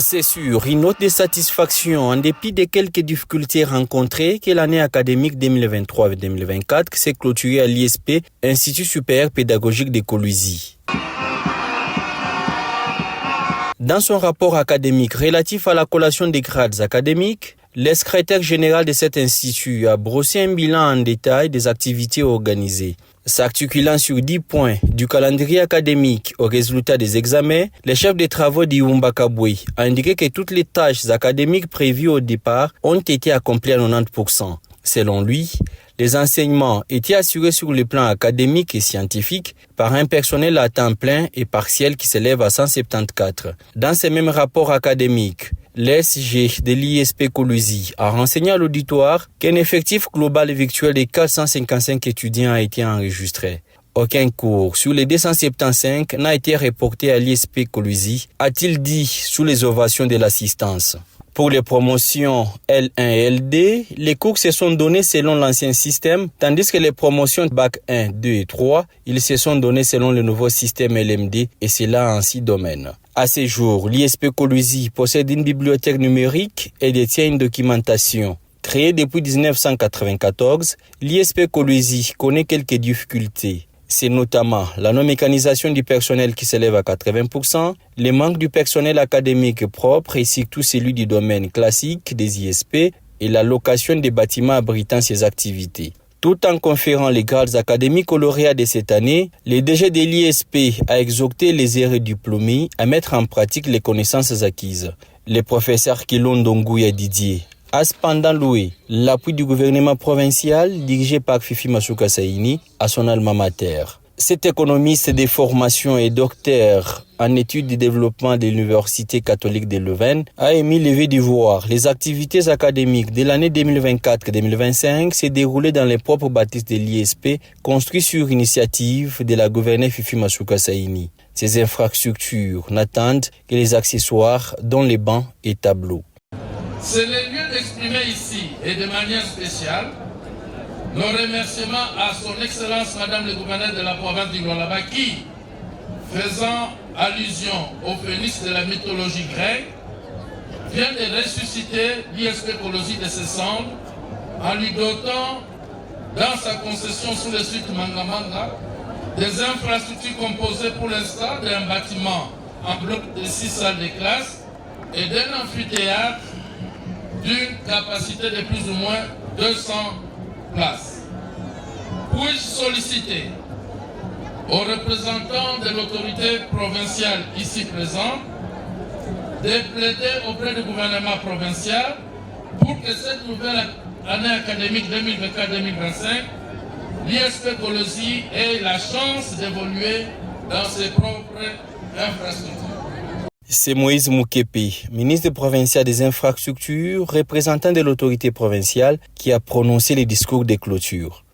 C'est sûr, une note de satisfaction en dépit des quelques difficultés rencontrées que l'année académique 2023-2024 s'est clôturée à l'ISP, Institut supérieur pédagogique de Kolwezi. Dans son rapport académique relatif à la collation des grades académiques, le secrétaire général de cet institut a brossé un bilan en détail des activités organisées. S'articulant sur 10 points du calendrier académique aux résultats des examens, le chef de travaux d'Iwumba Kabwe a indiqué que toutes les tâches académiques prévues au départ ont été accomplies à 90%. Selon lui, les enseignements étaient assurés sur le plan académique et scientifique par un personnel à temps plein et partiel qui s'élève à 174. Dans ces mêmes rapports académiques, l'ESG de l'ISP Kolwezi a renseigné à l'auditoire qu'un effectif global virtuel de 455 étudiants a été enregistré. Aucun cours sur les 275 n'a été reporté à l'ISP Kolwezi, a-t-il dit sous les ovations de l'assistance. Pour les promotions L1 et LD, les cours se sont donnés selon l'ancien système, tandis que les promotions Bac 1, 2 et 3, ils se sont donnés selon le nouveau système LMD, et cela en 6 domaines. À ce jour, l'ISP Kolwezi possède une bibliothèque numérique et détient une documentation. Créée depuis 1994, l'ISP Kolwezi connaît quelques difficultés. C'est notamment la non-mécanisation du personnel qui s'élève à 80%, le manque du personnel académique propre et surtout celui du domaine classique des ISP et la location des bâtiments abritant ces activités. Tout en conférant les grades académiques aux lauréats de cette année, le DG de l'ISP a exhorté les heureux diplômés à mettre en pratique les connaissances acquises. Le professeur Kilondo Nguya Didier a cependant loué l'appui du gouvernement provincial dirigé par Fifi Masuka Saini à son alma mater. Cet économiste de formation et docteur en études de développement de l'Université catholique de Leuven a émis le vœu de voir les activités académiques de l'année 2024-2025 se dérouler dans les propres bâtisses de l'ISP construits sur initiative de la gouverneure Fifi Masuka Saini. Ces infrastructures n'attendent que les accessoires dont les bancs et tableaux. C'est le lieu d'exprimer ici, et de manière spéciale, nos remerciements à son Excellence Madame le gouverneur de la province du Lualaba qui, faisant allusion au phénix de la mythologie grecque, vient de ressusciter l'ISP Kolwezi de ses cendres en lui dotant, dans sa concession sous le site Mangamanga, des infrastructures composées pour l'instant d'un bâtiment en bloc de 6 salles de classe et d'un amphithéâtre d'une capacité de plus ou moins 200 places. Puis-je solliciter aux représentants de l'autorité provinciale ici présente de plaider auprès du gouvernement provincial pour que cette nouvelle année académique 2024-2025, l'ISP Kolwezi ait la chance d'évoluer dans ses propres infrastructures. C'est Moïse Moukepe, ministre provincial des infrastructures, représentant de l'autorité provinciale, qui a prononcé les discours de clôture.